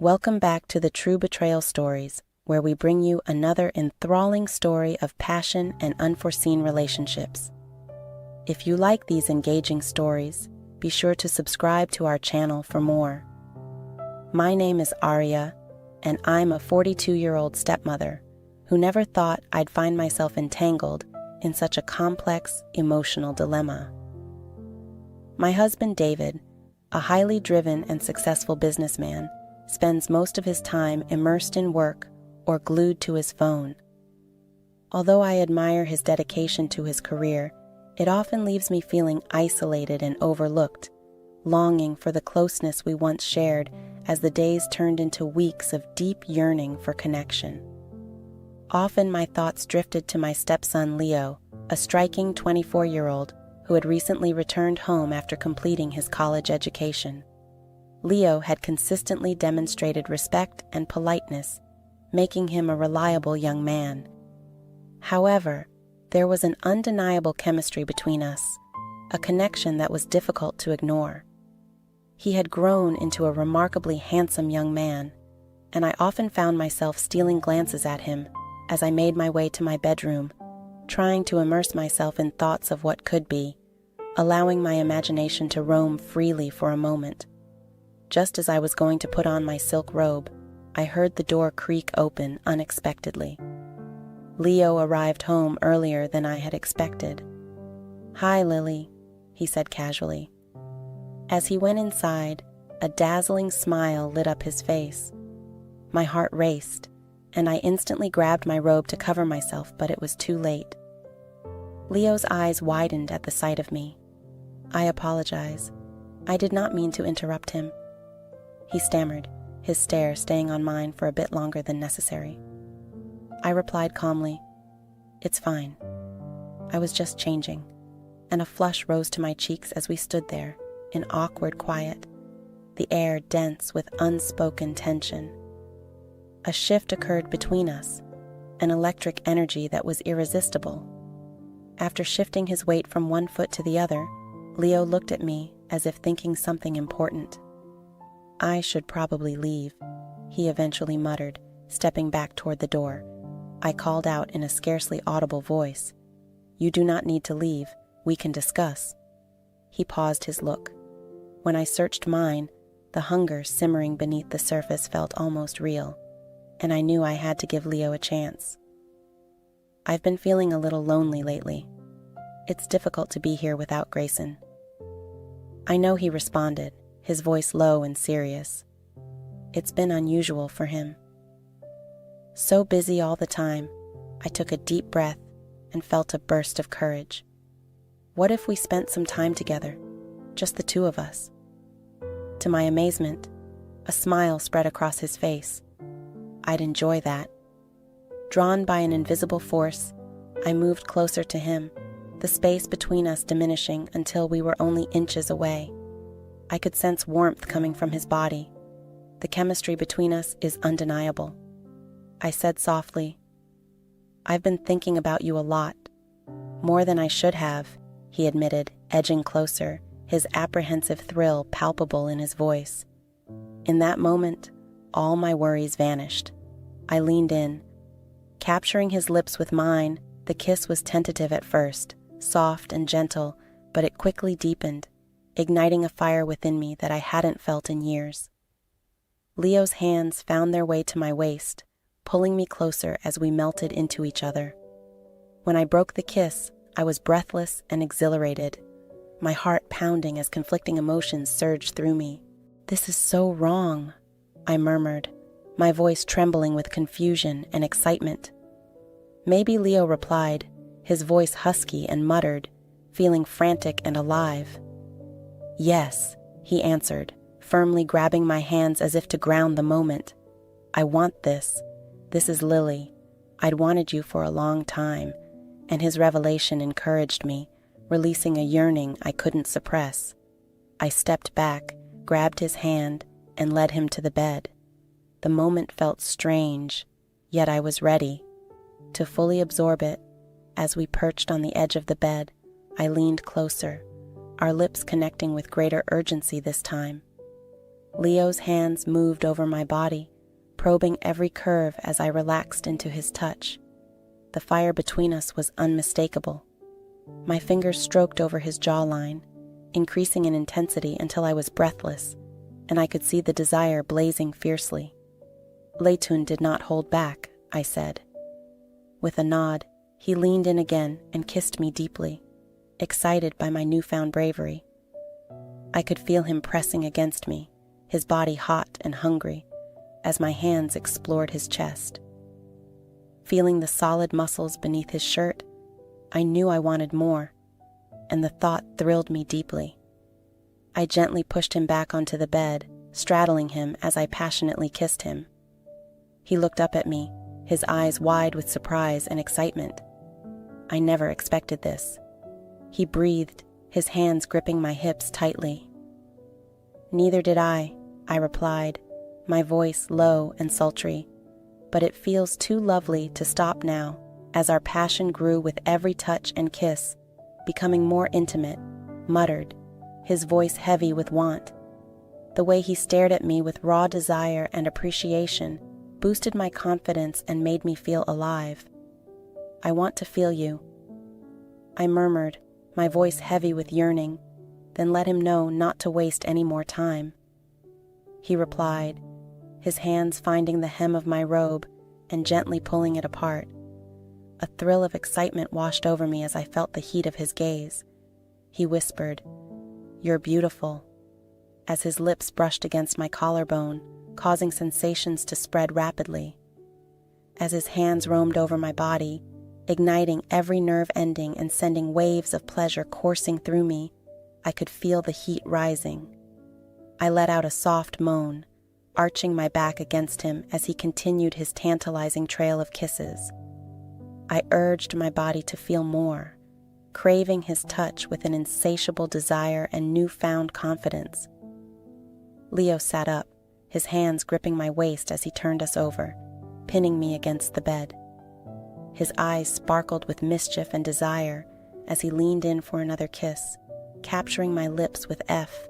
Welcome back to the True Betrayal Stories, where we bring you another enthralling story of passion and unforeseen relationships. If you like these engaging stories, be sure to subscribe to our channel for more. My name is Arya, and I'm a 42-year-old stepmother who never thought I'd find myself entangled in such a complex, emotional dilemma. My husband, David, a highly driven and successful businessman, spends most of his time immersed in work or glued to his phone. Although I admire his dedication to his career, it often leaves me feeling isolated and overlooked, longing for the closeness we once shared as the days turned into weeks of deep yearning for connection. Often my thoughts drifted to my stepson Leo, a striking 24-year-old who had recently returned home after completing his college education. Leo had consistently demonstrated respect and politeness, making him a reliable young man. However, there was an undeniable chemistry between us, a connection that was difficult to ignore. He had grown into a remarkably handsome young man, and I often found myself stealing glances at him as I made my way to my bedroom, trying to immerse myself in thoughts of what could be, allowing my imagination to roam freely for a moment. Just as I was going to put on my silk robe, I heard the door creak open unexpectedly. Leo arrived home earlier than I had expected. "Hi, Lily," he said casually. As he went inside, a dazzling smile lit up his face. My heart raced, and I instantly grabbed my robe to cover myself, but it was too late. Leo's eyes widened at the sight of me. "I apologize. I did not mean to interrupt him," he stammered, his stare staying on mine for a bit longer than necessary. I replied calmly, "It's fine. I was just changing," and a flush rose to my cheeks as we stood there, in awkward quiet, the air dense with unspoken tension. A shift occurred between us, an electric energy that was irresistible. After shifting his weight from one foot to the other, Leo looked at me as if thinking something important. "I should probably leave," he eventually muttered, stepping back toward the door. I called out in a scarcely audible voice, "You do not need to leave. We can discuss." He paused his look. When I searched mine, the hunger simmering beneath the surface felt almost real, and I knew I had to give Leo a chance. "I've been feeling a little lonely lately. It's difficult to be here without Grayson." I know he responded, his voice low and serious. "It's been unusual for him." So busy all the time, I took a deep breath and felt a burst of courage. What if we spent some time together, just the two of us? To my amazement, a smile spread across his face. I'd enjoy that. Drawn by an invisible force, I moved closer to him, the space between us diminishing until we were only inches away. I could sense warmth coming from his body. The chemistry between us is undeniable. I said softly, "I've been thinking about you a lot. More than I should have," he admitted, edging closer, his apprehensive thrill palpable in his voice. In that moment, all my worries vanished. I leaned in. Capturing his lips with mine, the kiss was tentative at first, soft and gentle, but it quickly deepened, igniting a fire within me that I hadn't felt in years. Leo's hands found their way to my waist, pulling me closer as we melted into each other. When I broke the kiss, I was breathless and exhilarated, my heart pounding as conflicting emotions surged through me. "This is so wrong," I murmured, my voice trembling with confusion and excitement. Maybe Leo replied, his voice husky and muttered, feeling frantic and alive. "Yes," he answered, firmly grabbing my hands as if to ground the moment. "I want this. This is Lily. I'd wanted you for a long time," and his revelation encouraged me, releasing a yearning I couldn't suppress. I stepped back, grabbed his hand, and led him to the bed. The moment felt strange, yet I was ready to fully absorb it. As we perched on the edge of the bed, I leaned closer, our lips connecting with greater urgency this time. Leo's hands moved over my body, probing every curve as I relaxed into his touch. The fire between us was unmistakable. My fingers stroked over his jawline, increasing in intensity until I was breathless, and I could see the desire blazing fiercely. "Leitun did not hold back," I said. With a nod, he leaned in again and kissed me deeply, excited by my newfound bravery. I could feel him pressing against me, his body hot and hungry, as my hands explored his chest. Feeling the solid muscles beneath his shirt, I knew I wanted more, and the thought thrilled me deeply. I gently pushed him back onto the bed, straddling him as I passionately kissed him. He looked up at me, his eyes wide with surprise and excitement. I never expected this. He breathed, his hands gripping my hips tightly. "Neither did I replied, my voice low and sultry. "But it feels too lovely to stop now," as our passion grew with every touch and kiss, becoming more intimate, muttered, his voice heavy with want. The way he stared at me with raw desire and appreciation boosted my confidence and made me feel alive. "I want to feel you," I murmured, my voice heavy with yearning, then let him know not to waste any more time. He replied, his hands finding the hem of my robe and gently pulling it apart. A thrill of excitement washed over me as I felt the heat of his gaze. He whispered, "You're beautiful," as his lips brushed against my collarbone, causing sensations to spread rapidly. As his hands roamed over my body, igniting every nerve ending and sending waves of pleasure coursing through me, I could feel the heat rising. I let out a soft moan, arching my back against him as he continued his tantalizing trail of kisses. I urged my body to feel more, craving his touch with an insatiable desire and newfound confidence. Leo sat up, his hands gripping my waist as he turned us over, pinning me against the bed. His eyes sparkled with mischief and desire as he leaned in for another kiss, capturing my lips with F.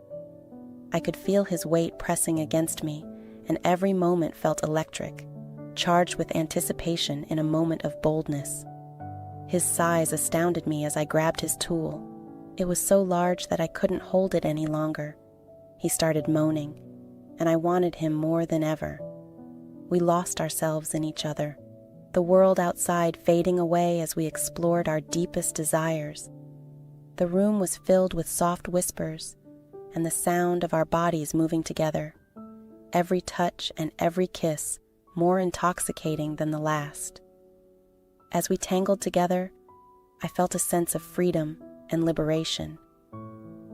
I could feel his weight pressing against me, and every moment felt electric, charged with anticipation in a moment of boldness. His size astounded me as I grabbed his tool. It was so large that I couldn't hold it any longer. He started moaning, and I wanted him more than ever. We lost ourselves in each other, the world outside fading away as we explored our deepest desires. The room was filled with soft whispers and the sound of our bodies moving together, every touch and every kiss more intoxicating than the last. As we tangled together, I felt a sense of freedom and liberation.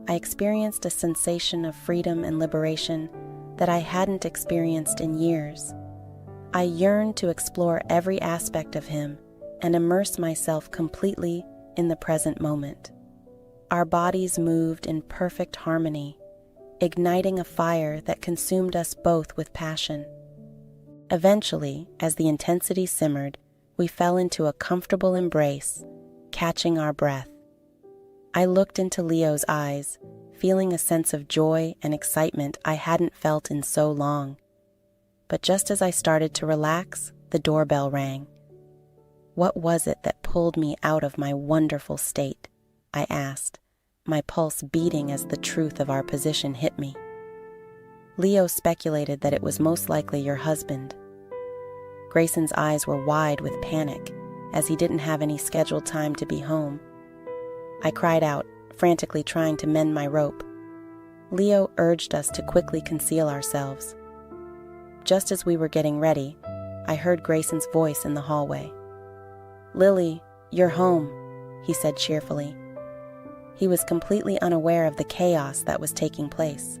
I experienced a sensation of freedom and liberation that I hadn't experienced in years. I yearned to explore every aspect of him and immerse myself completely in the present moment. Our bodies moved in perfect harmony, igniting a fire that consumed us both with passion. Eventually, as the intensity simmered, we fell into a comfortable embrace, catching our breath. I looked into Leo's eyes, feeling a sense of joy and excitement I hadn't felt in so long. But just as I started to relax, the doorbell rang. What was it that pulled me out of my wonderful state? I asked, my pulse beating as the truth of our position hit me. Leo speculated that it was most likely your husband. Grayson's eyes were wide with panic, as he didn't have any scheduled time to be home. I cried out, frantically trying to mend my rope. Leo urged us to quickly conceal ourselves. Just as we were getting ready, I heard Grayson's voice in the hallway. "Lily, you're home," he said cheerfully. He was completely unaware of the chaos that was taking place.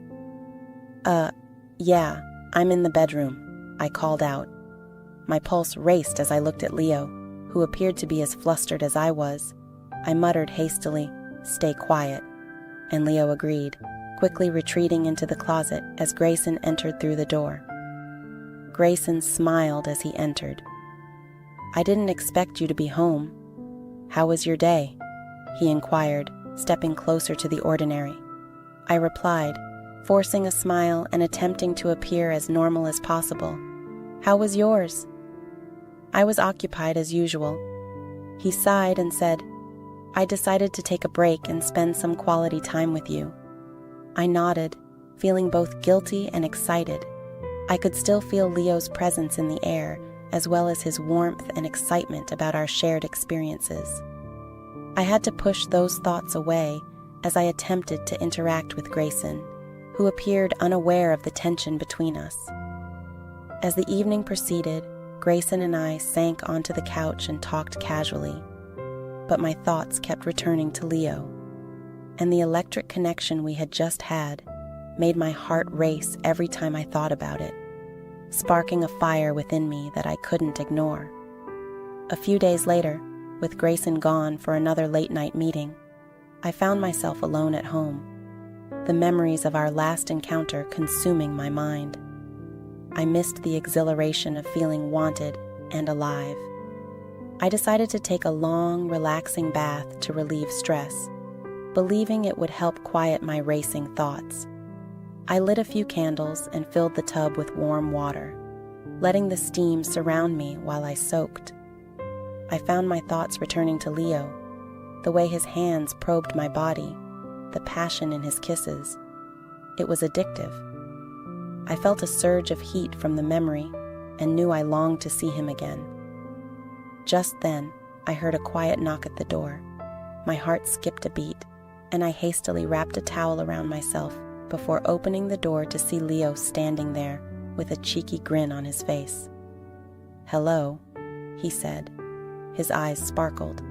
Yeah, I'm in the bedroom," I called out. My pulse raced as I looked at Leo, who appeared to be as flustered as I was. I muttered hastily, "Stay quiet," and Leo agreed, quickly retreating into the closet as Grayson entered through the door. Grayson smiled as he entered. "I didn't expect you to be home. How was your day?" he inquired, stepping closer to the ordinary. I replied, forcing a smile and attempting to appear as normal as possible. "How was yours?" "I was occupied as usual." He sighed and said, "I decided to take a break and spend some quality time with you." I nodded, feeling both guilty and excited. I could still feel Leo's presence in the air, as well as his warmth and excitement about our shared experiences. I had to push those thoughts away as I attempted to interact with Grayson, who appeared unaware of the tension between us. As the evening proceeded, Grayson and I sank onto the couch and talked casually, but my thoughts kept returning to Leo, and the electric connection we had just had made my heart race every time I thought about it, sparking a fire within me that I couldn't ignore. A few days later, with Grayson gone for another late-night meeting, I found myself alone at home, the memories of our last encounter consuming my mind. I missed the exhilaration of feeling wanted and alive. I decided to take a long, relaxing bath to relieve stress, believing it would help quiet my racing thoughts. I lit a few candles and filled the tub with warm water, letting the steam surround me while I soaked. I found my thoughts returning to Leo, the way his hands probed my body, the passion in his kisses. It was addictive. I felt a surge of heat from the memory and knew I longed to see him again. Just then, I heard a quiet knock at the door. My heart skipped a beat, and I hastily wrapped a towel around myself before opening the door to see Leo standing there with a cheeky grin on his face. "Hello," he said. His eyes sparkled.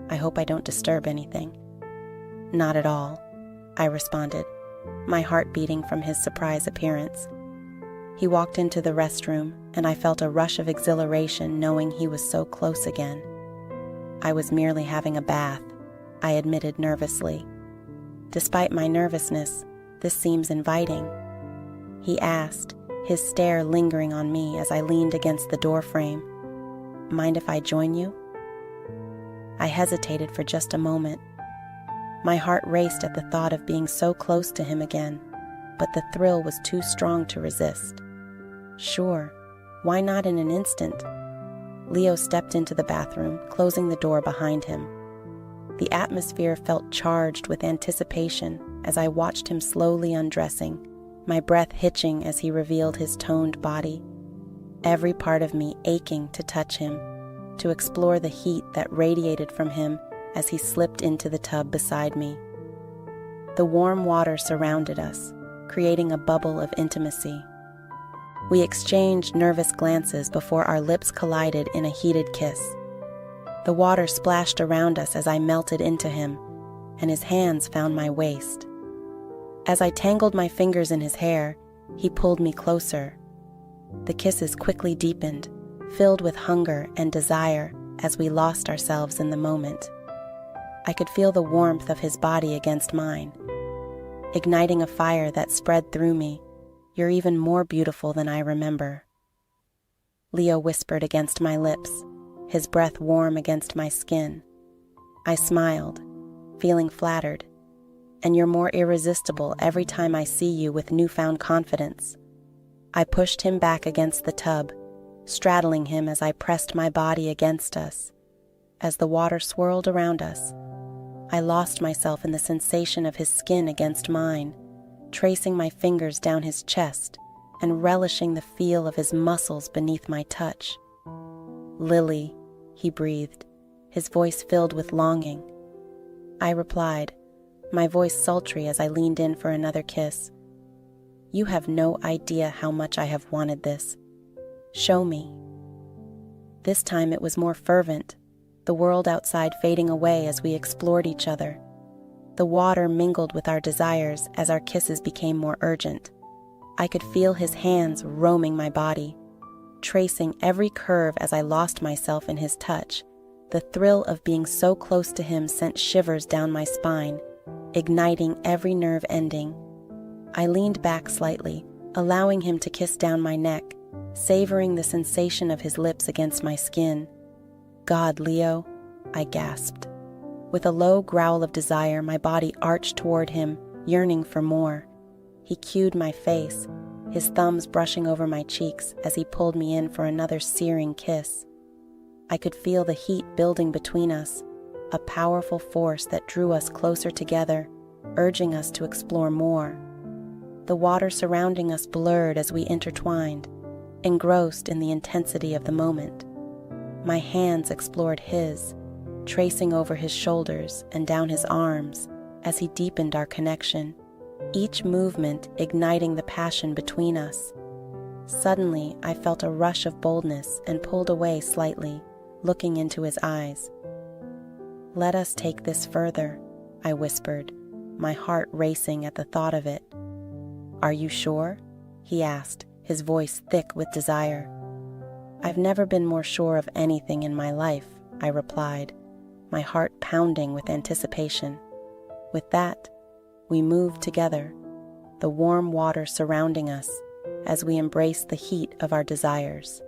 "I hope I don't disturb anything." "Not at all," I responded, my heart beating from his surprise appearance. He walked into the restroom, and I felt a rush of exhilaration knowing he was so close again. "I was merely having a bath," I admitted nervously. "Despite my nervousness, this seems inviting," he asked, his stare lingering on me as I leaned against the doorframe. "Mind if I join you?" I hesitated for just a moment. My heart raced at the thought of being so close to him again, but the thrill was too strong to resist. Sure, why not in an instant? Leo stepped into the bathroom, closing the door behind him. The atmosphere felt charged with anticipation as I watched him slowly undressing, my breath hitching as he revealed his toned body, every part of me aching to touch him, to explore the heat that radiated from him as he slipped into the tub beside me. The warm water surrounded us, creating a bubble of intimacy. We exchanged nervous glances before our lips collided in a heated kiss. The water splashed around us as I melted into him, and his hands found my waist. As I tangled my fingers in his hair, he pulled me closer. The kisses quickly deepened, filled with hunger and desire as we lost ourselves in the moment. I could feel the warmth of his body against mine, igniting a fire that spread through me. "You're even more beautiful than I remember," Leo whispered against my lips, his breath warm against my skin. I smiled, feeling flattered. "And you're more irresistible every time I see you with newfound confidence." I pushed him back against the tub, straddling him as I pressed my body against us. As the water swirled around us, I lost myself in the sensation of his skin against mine, tracing my fingers down his chest and relishing the feel of his muscles beneath my touch. "Lily," he breathed, his voice filled with longing. I replied, my voice sultry as I leaned in for another kiss. "You have no idea how much I have wanted this. Show me." This time it was more fervent, the world outside fading away as we explored each other. The water mingled with our desires as our kisses became more urgent. I could feel his hands roaming my body, tracing every curve as I lost myself in his touch. The thrill of being so close to him sent shivers down my spine, igniting every nerve ending. I leaned back slightly, allowing him to kiss down my neck, savoring the sensation of his lips against my skin. "God, Leo," I gasped. With a low growl of desire, my body arched toward him, yearning for more. He cued my face, his thumbs brushing over my cheeks as he pulled me in for another searing kiss. I could feel the heat building between us, a powerful force that drew us closer together, urging us to explore more. The water surrounding us blurred as we intertwined, engrossed in the intensity of the moment. My hands explored his, tracing over his shoulders and down his arms as he deepened our connection, each movement igniting the passion between us. Suddenly, I felt a rush of boldness and pulled away slightly, looking into his eyes. "Let us take this further," I whispered, my heart racing at the thought of it. "Are you sure?" he asked, his voice thick with desire. "I've never been more sure of anything in my life," I replied, my heart pounding with anticipation. With that, we moved together, the warm water surrounding us as we embraced the heat of our desires.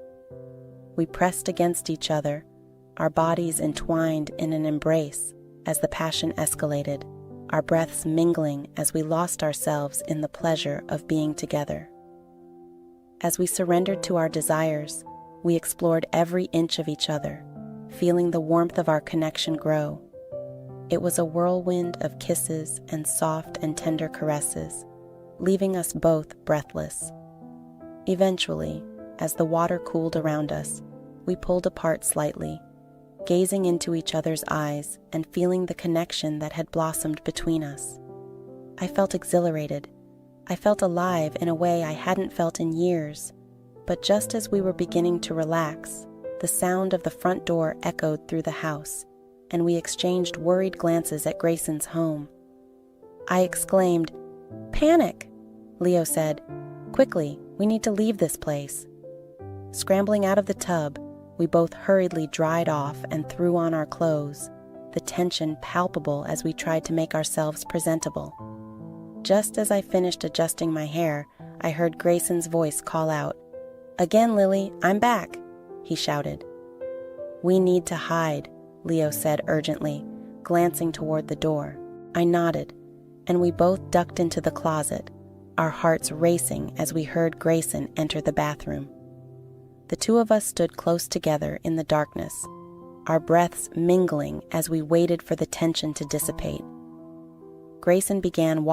We pressed against each other, our bodies entwined in an embrace as the passion escalated, our breaths mingling as we lost ourselves in the pleasure of being together. As we surrendered to our desires, we explored every inch of each other, feeling the warmth of our connection grow. It was a whirlwind of kisses and soft and tender caresses, leaving us both breathless. Eventually, as the water cooled around us, we pulled apart slightly, gazing into each other's eyes and feeling the connection that had blossomed between us. I felt exhilarated. I felt alive in a way I hadn't felt in years. But just as we were beginning to relax, the sound of the front door echoed through the house, and we exchanged worried glances at Grayson's home. I exclaimed, "Panic!" Leo said, "Quickly, we need to leave this place." Scrambling out of the tub, we both hurriedly dried off and threw on our clothes, the tension palpable as we tried to make ourselves presentable. Just as I finished adjusting my hair, I heard Grayson's voice call out, "Again, Lily, I'm back," he shouted. "We need to hide," Leo said urgently, glancing toward the door. I nodded, and we both ducked into the closet, our hearts racing as we heard Grayson enter the bathroom. The two of us stood close together in the darkness, our breaths mingling as we waited for the tension to dissipate. Grayson began washing